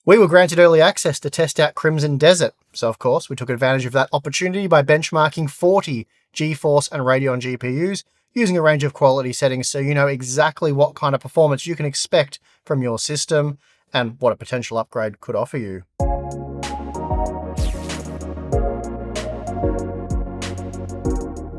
We were granted early access to test out Crimson Desert, so of course we took advantage of that opportunity by benchmarking 40 GeForce and Radeon GPUs using a range of quality settings so you know exactly what kind of performance you can expect from your system and what a potential upgrade could offer you.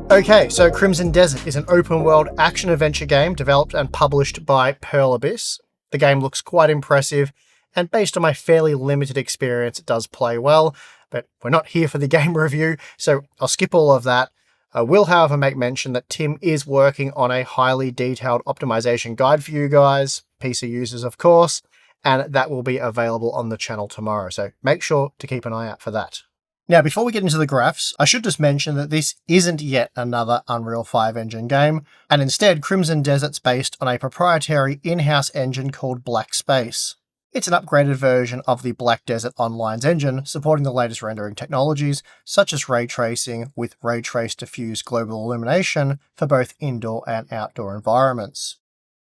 Okay, so Crimson Desert is an open-world action-adventure game developed and published by Pearl Abyss. The game looks quite impressive, and based on my fairly limited experience, it does play well, but we're not here for the game review, so I'll skip all of that. I will, however, make mention that Tim is working on a highly detailed optimization guide for you guys, PC users of course, and that will be available on the channel tomorrow, so make sure to keep an eye out for that. Now, before we get into the graphs, I should just mention that this isn't yet another Unreal 5 engine game, and instead Crimson Desert's based on a proprietary in-house engine called Black Space. It's an upgraded version of the Black Desert Online's engine, supporting the latest rendering technologies, such as ray tracing with ray trace diffuse global illumination for both indoor and outdoor environments.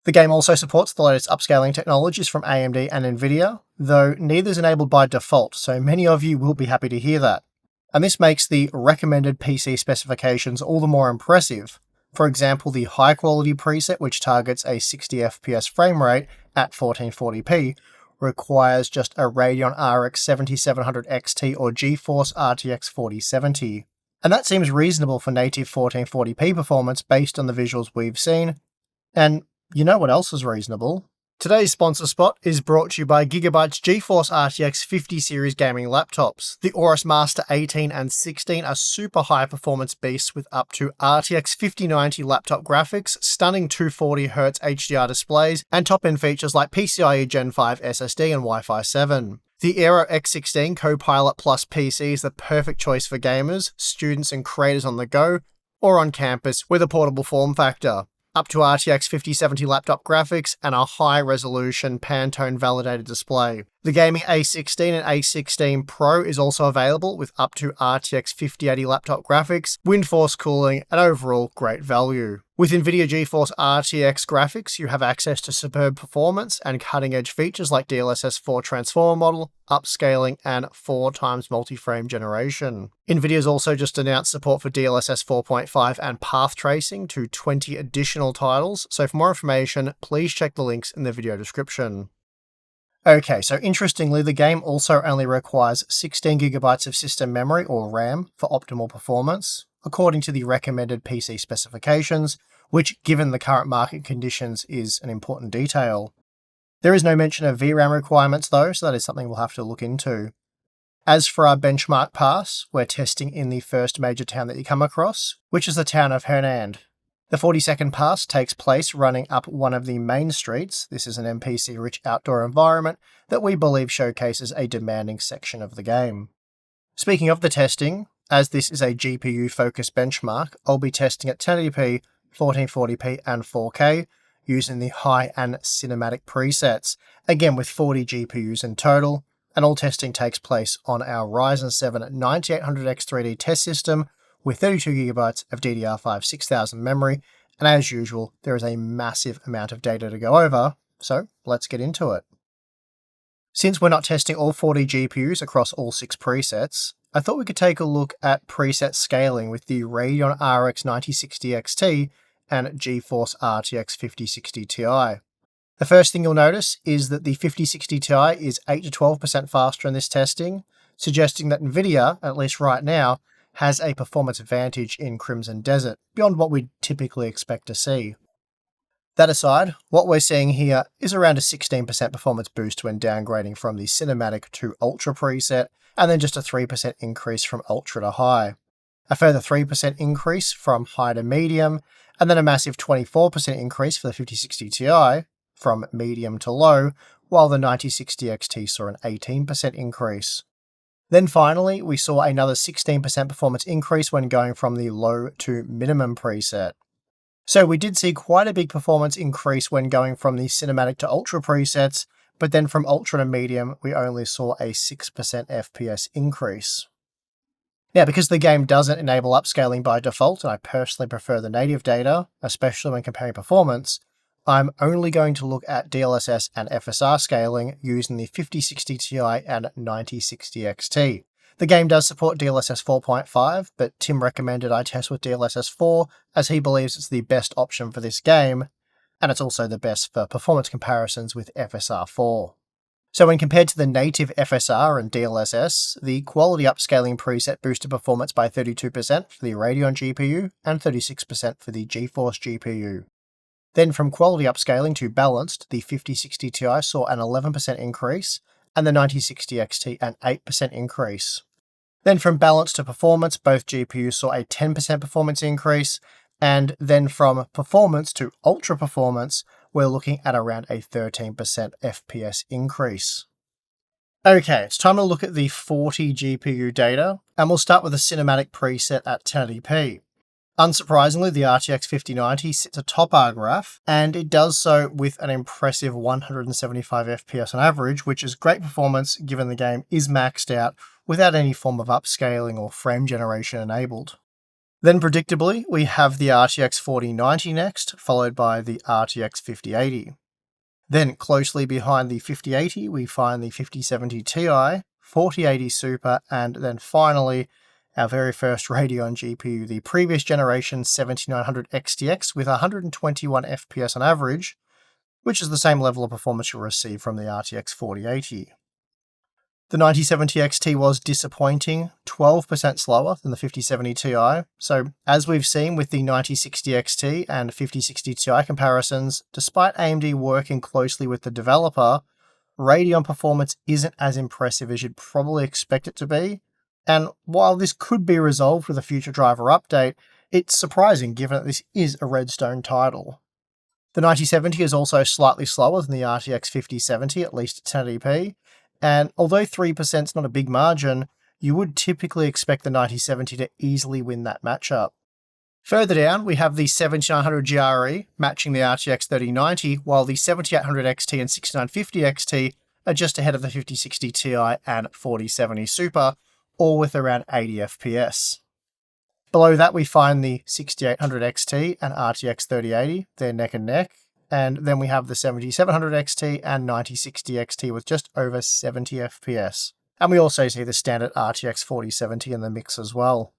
The game also supports the latest upscaling technologies from AMD and Nvidia, though neither is enabled by default, so many of you will be happy to hear that. And this makes the recommended PC specifications all the more impressive. For example, the high quality preset, which targets a 60 FPS frame rate at 1440p, requires just a Radeon RX 7700 XT or GeForce RTX 4070. And that seems reasonable for native 1440p performance based on the visuals we've seen. And you know what else is reasonable? Today's sponsor spot is brought to you by Gigabyte's GeForce RTX 50 series gaming laptops. The Aorus Master 18 and 16 are super high performance beasts with up to RTX 5090 laptop graphics, stunning 240Hz HDR displays, and top-end features like PCIe Gen 5 SSD and Wi-Fi 7. The Aero X16 Copilot Plus PC is the perfect choice for gamers, students and creators on the go, or on campus with a portable form factor. Up to RTX 5070 laptop graphics and a high-resolution Pantone validated display. The gaming A16 and A16 Pro is also available with up to RTX 5080 laptop graphics, wind force cooling, and overall great value. With NVIDIA GeForce RTX graphics, you have access to superb performance and cutting-edge features like DLSS 4 transformer model, upscaling, and 4x multi-frame generation. NVIDIA's also just announced support for DLSS 4.5 and path tracing to 20 additional titles, so for more information, please check the links in the video description. Okay, so interestingly, the game also only requires 16GB of system memory or RAM for optimal performance, according to the recommended PC specifications, which, given the current market conditions, is an important detail. There is no mention of VRAM requirements though, so that is something we'll have to look into. As for our benchmark pass, we're testing in the first major town that you come across, which is the town of Hernand. The 40-second pass takes place running up one of the main streets. This is an NPC-rich outdoor environment that we believe showcases a demanding section of the game. Speaking of the testing, as this is a GPU-focused benchmark, I'll be testing at 1080p, 1440p, and 4K, using the high and cinematic presets, again with 40 GPUs in total, and all testing takes place on our Ryzen 7 9800X3D test system, with 32GB of DDR5 6000 memory, and as usual, there is a massive amount of data to go over, so let's get into it. Since we're not testing all 40 GPUs across all 6 presets, I thought we could take a look at preset scaling with the Radeon RX 9060 XT and GeForce RTX 5060 Ti. The first thing you'll notice is that the 5060 Ti is 8 to 12% faster in this testing, suggesting that Nvidia, at least right now, has a performance advantage in Crimson Desert, beyond what we'd typically expect to see. That aside, what we're seeing here is around a 16% performance boost when downgrading from the Cinematic to Ultra preset, and then just a 3% increase from Ultra to High. A further 3% increase from High to Medium, and then a massive 24% increase for the 5060 Ti from Medium to Low, while the 9060 XT saw an 18% increase. Then finally, we saw another 16% performance increase when going from the low to minimum preset. So we did see quite a big performance increase when going from the cinematic to ultra presets, but then from ultra to medium, we only saw a 6% FPS increase. Now, because the game doesn't enable upscaling by default, and I personally prefer the native data, especially when comparing performance, I'm only going to look at DLSS and FSR scaling using the 5060 Ti and 9060 XT. The game does support DLSS 4.5, but Tim recommended I test with DLSS 4 as he believes it's the best option for this game, and it's also the best for performance comparisons with FSR 4. So when compared to the native FSR and DLSS, the quality upscaling preset boosted performance by 32% for the Radeon GPU and 36% for the GeForce GPU. Then from quality upscaling to balanced, the 5060 Ti saw an 11% increase, and the 9060 XT an 8% increase. Then from balanced to performance, both GPUs saw a 10% performance increase, and then from performance to ultra performance, we're looking at around a 13% FPS increase. Okay, it's time to look at the 40 GPU data, and we'll start with a cinematic preset at 1080p. Unsurprisingly, the RTX 5090 sits atop our graph, and it does so with an impressive 175 FPS on average, which is great performance given the game is maxed out without any form of upscaling or frame generation enabled. Then predictably, we have the RTX 4090 next, followed by the RTX 5080. Then closely behind the 5080, we find the 5070 Ti, 4080 Super, and then finally, our very first Radeon GPU, the previous generation 7900 XTX with 121 FPS on average, which is the same level of performance you'll receive from the RTX 4080. The 9070 XT was disappointing, 12% slower than the 5070 Ti, so as we've seen with the 9060 XT and 5060 Ti comparisons, despite AMD working closely with the developer, Radeon performance isn't as impressive as you'd probably expect it to be, and while this could be resolved with a future driver update, it's surprising given that this is a Redstone title. The 9070 is also slightly slower than the RTX 5070, at least at 1080p, and although 3% is not a big margin, you would typically expect the 9070 to easily win that matchup. Further down, we have the 7900 GRE matching the RTX 3090, while the 7800 XT and 6950 XT are just ahead of the 5060 Ti and 4070 Super, all with around 80 FPS. Below that we find the 6800 XT and RTX 3080, they're neck and neck, and then we have the 7700 XT and 9060 XT with just over 70 FPS. And we also see the standard RTX 4070 in the mix as well.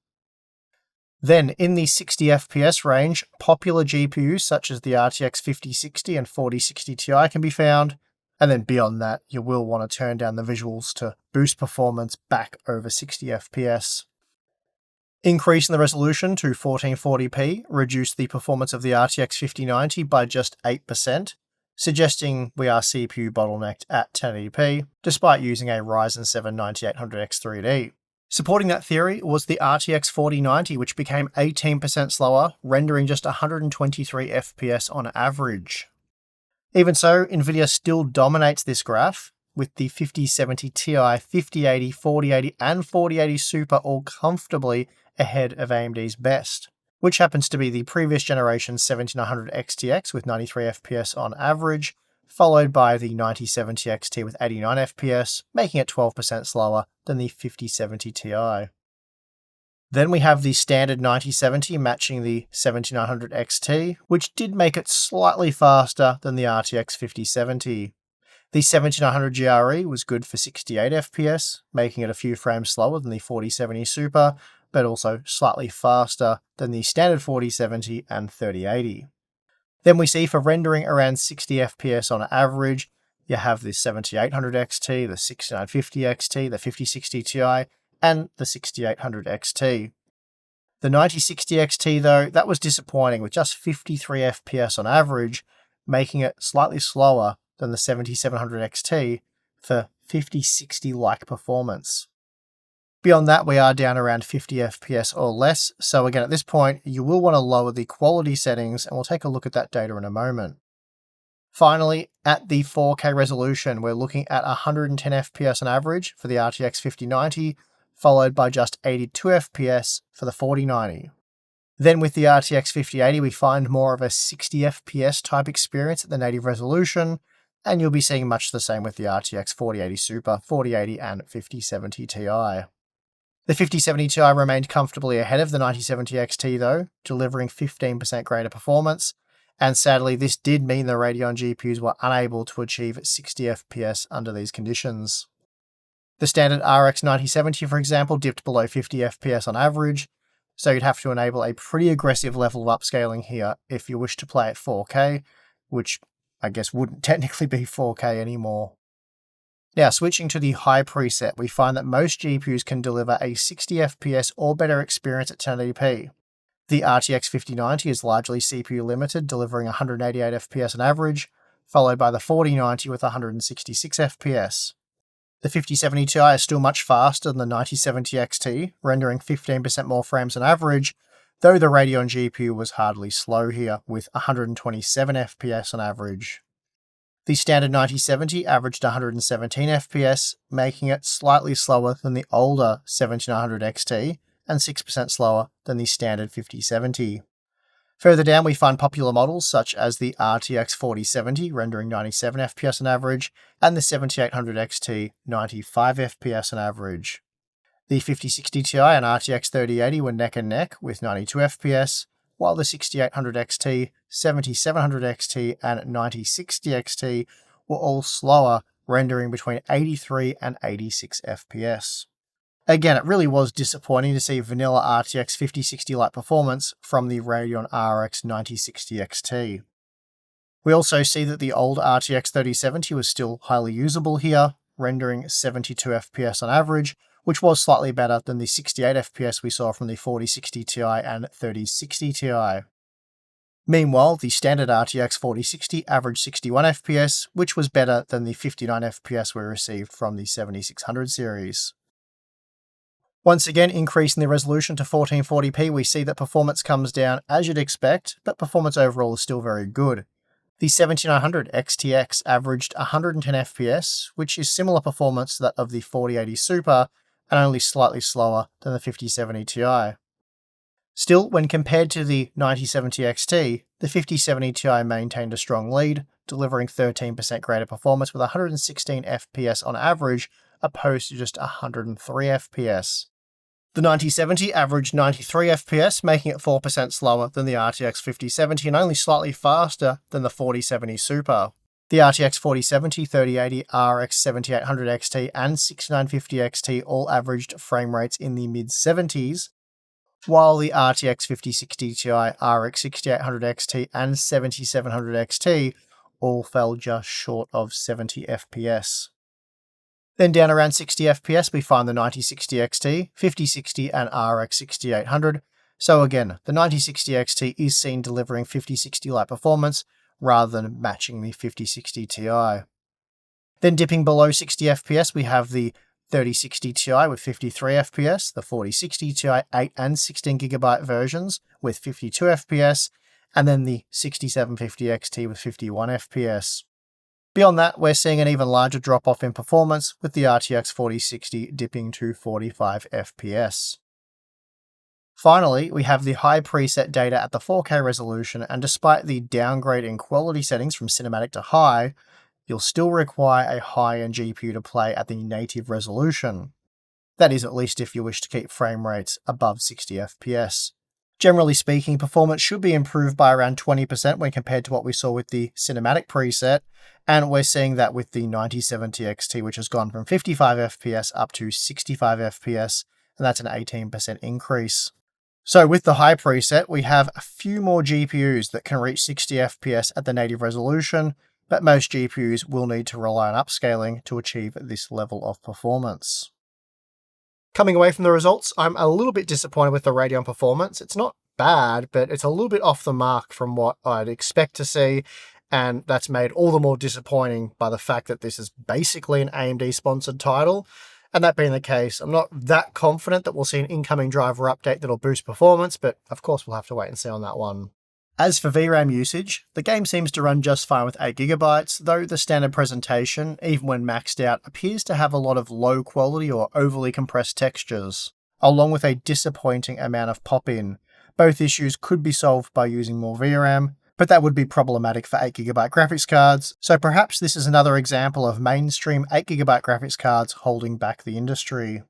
Then in the 60 FPS range, popular GPUs such as the RTX 5060 and 4060 Ti can be found, and then beyond that, you will want to turn down the visuals to boost performance back over 60 FPS. Increasing the resolution to 1440p reduced the performance of the RTX 5090 by just 8%, suggesting we are CPU bottlenecked at 1080p, despite using a Ryzen 7 9800X3D. Supporting that theory was the RTX 4090, which became 18% slower, rendering just 123 FPS on average. Even so, Nvidia still dominates this graph, with the 5070 Ti, 5080, 4080, and 4080 Super all comfortably ahead of AMD's best, which happens to be the previous generation 7900 XTX with 93 FPS on average, followed by the 9070 XT with 89 FPS, making it 12% slower than the 5070 Ti. Then we have the standard 9070 matching the 7900 XT, which did make it slightly faster than the RTX 5070. The 7900 GRE was good for 68 FPS, making it a few frames slower than the 4070 Super, but also slightly faster than the standard 4070 and 3080. Then we see for rendering around 60 FPS on average, you have the 7800 XT, the 6950 XT, the 5060 Ti, and the 6800 XT. The 9060 XT though, that was disappointing with just 53 FPS on average, making it slightly slower than the 7700 XT for 5060-like performance. Beyond that, we are down around 50 FPS or less, so again at this point, you will want to lower the quality settings, and we'll take a look at that data in a moment. Finally, at the 4K resolution, we're looking at 110 FPS on average for the RTX 5090, followed by just 82 FPS for the 4090. Then with the RTX 5080, we find more of a 60 FPS type experience at the native resolution, and you'll be seeing much the same with the RTX 4080 Super, 4080, and 5070 Ti. The 5070 Ti remained comfortably ahead of the 9070 XT though, delivering 15% greater performance, And sadly, this did mean the Radeon GPUs were unable to achieve 60 FPS under these conditions. The standard RX 9070, for example, dipped below 50 FPS on average, so you'd have to enable a pretty aggressive level of upscaling here if you wish to play at 4K, which I guess wouldn't technically be 4K anymore. Now, switching to the high preset, we find that most GPUs can deliver a 60 FPS or better experience at 1080p. The RTX 5090 is largely CPU limited, delivering 188 FPS on average, followed by the 4090 with 166 FPS. The 5070 Ti is still much faster than the 9070 XT, rendering 15% more frames on average, though the Radeon GPU was hardly slow here, with 127 FPS on average. The standard 9070 averaged 117 FPS, making it slightly slower than the older 7900 XT, and 6% slower than the standard 5070. Further down, we find popular models such as the RTX 4070 rendering 97 FPS on average, and the 7800 XT 95 FPS on average. The 5060 Ti and RTX 3080 were neck and neck with 92 FPS, while the 6800 XT, 7700 XT, and 9060 XT were all slower, rendering between 83 and 86 FPS. Again, it really was disappointing to see vanilla RTX 5060-like performance from the Radeon RX 9060 XT. We also see that the old RTX 3070 was still highly usable here, rendering 72 FPS on average, which was slightly better than the 68 FPS we saw from the 4060 Ti and 3060 Ti. Meanwhile, the standard RTX 4060 averaged 61 FPS, which was better than the 59 FPS we received from the 7600 series. Once again, increasing the resolution to 1440p, we see that performance comes down as you'd expect, but performance overall is still very good. The 7900 XTX averaged 110 FPS, which is similar performance to that of the 4080 Super, and only slightly slower than the 5070 Ti. Still, when compared to the 9070 XT, the 5070 Ti maintained a strong lead, delivering 13% greater performance with 116 FPS on average, opposed to just 103 FPS. The 9070 averaged 93 FPS, making it 4% slower than the RTX 5070 and only slightly faster than the 4070 Super. The RTX 4070, 3080, RX 7800 XT, and 6950 XT all averaged frame rates in the mid-70s, while the RTX 5060 Ti, RX 6800 XT, and 7700 XT all fell just short of 70 FPS. Then down around 60 FPS, we find the 9060 XT, 5060, and RX 6800. So again, the 9060 XT is seen delivering 5060-like performance rather than matching the 5060 Ti. Then dipping below 60 FPS, we have the 3060 Ti with 53 FPS, the 4060 Ti 8 and 16GB versions with 52 FPS, and then the 6750 XT with 51 FPS. Beyond that, we're seeing an even larger drop-off in performance, with the RTX 4060 dipping to 45 FPS. Finally, we have the high preset data at the 4K resolution, and despite the downgrade in quality settings from cinematic to high, you'll still require a high-end GPU to play at the native resolution. That is, at least if you wish to keep frame rates above 60 FPS. Generally speaking, performance should be improved by around 20% when compared to what we saw with the cinematic preset, and we're seeing that with the 9070 XT, which has gone from 55 FPS up to 65 FPS, and that's an 18% increase. So with the high preset, we have a few more GPUs that can reach 60 FPS at the native resolution, but most GPUs will need to rely on upscaling to achieve this level of performance. Coming away from the results, I'm a little bit disappointed with the Radeon performance. It's not bad, but it's a little bit off the mark from what I'd expect to see, and that's made all the more disappointing by the fact that this is basically an AMD-sponsored title. And that being the case, I'm not that confident that we'll see an incoming driver update that'll boost performance, but of course we'll have to wait and see on that one. As for VRAM usage, the game seems to run just fine with 8GB, though the standard presentation, even when maxed out, appears to have a lot of low quality or overly compressed textures, along with a disappointing amount of pop-in. Both issues could be solved by using more VRAM, but that would be problematic for 8GB graphics cards, so perhaps this is another example of mainstream 8GB graphics cards holding back the industry.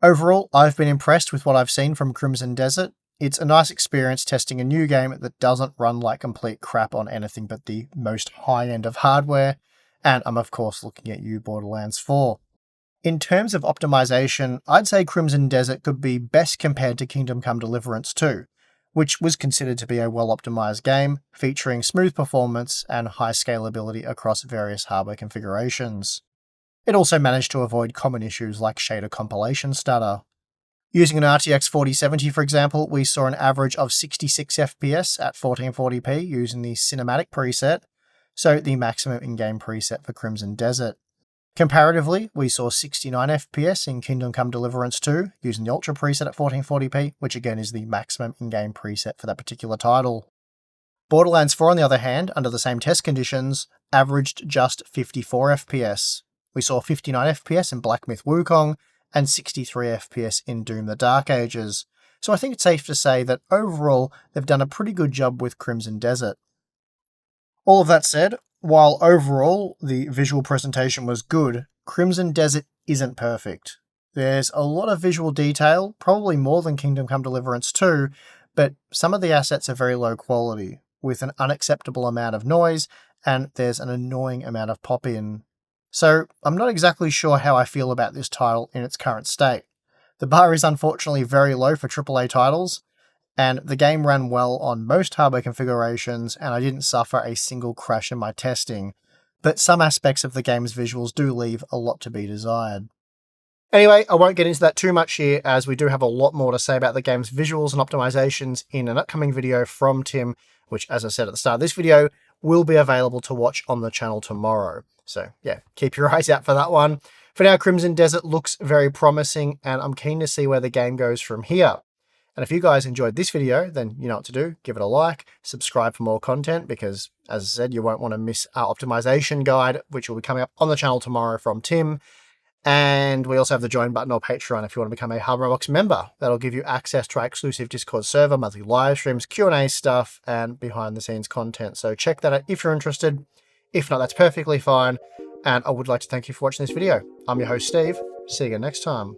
Overall, I've been impressed with what I've seen from Crimson Desert, It's a nice experience testing a new game that doesn't run like complete crap on anything but the most high end of hardware, and I'm of course looking at you, Borderlands 4. In terms of optimization, I'd say Crimson Desert could be best compared to Kingdom Come Deliverance 2, which was considered to be a well-optimized game, featuring smooth performance and high scalability across various hardware configurations. It also managed to avoid common issues like shader compilation stutter. Using an RTX 4070, for example, we saw an average of 66 FPS at 1440p using the cinematic preset, so the maximum in-game preset for Crimson Desert. Comparatively, we saw 69 FPS in Kingdom Come Deliverance 2 using the Ultra preset at 1440p, which again is the maximum in-game preset for that particular title. Borderlands 4, on the other hand, under the same test conditions, averaged just 54 FPS. We saw 59 FPS in Black Myth Wukong and 63 FPS in Doom the Dark Ages, so I think it's safe to say that overall they've done a pretty good job with Crimson Desert. All of that said, while overall the visual presentation was good, Crimson Desert isn't perfect. There's a lot of visual detail, probably more than Kingdom Come Deliverance 2, but some of the assets are very low quality, with an unacceptable amount of noise, and there's an annoying amount of pop-in. So I'm not exactly sure how I feel about this title in its current state. The bar is unfortunately very low for AAA titles, and the game ran well on most hardware configurations, and I didn't suffer a single crash in my testing, but some aspects of the game's visuals do leave a lot to be desired. Anyway, I won't get into that too much here, as we do have a lot more to say about the game's visuals and optimizations in an upcoming video from Tim, which, as I said at the start of this video, will be available to watch on the channel tomorrow. So yeah, keep your eyes out for that one. For now, Crimson Desert looks very promising, and I'm keen to see where the game goes from here. And if you guys enjoyed this video, then you know what to do. Give it a like, subscribe for more content, because as I said, you won't want to miss our optimization guide, which will be coming up on the channel tomorrow from Tim. And we also have the join button or Patreon if you want to become a Hardware Unboxed member. That'll give you access to our exclusive Discord server, monthly live streams, Q&A stuff, and behind the scenes content. So check that out if you're interested. If not, that's perfectly fine. And I would like to thank you for watching this video. I'm your host, Steve. See you again next time.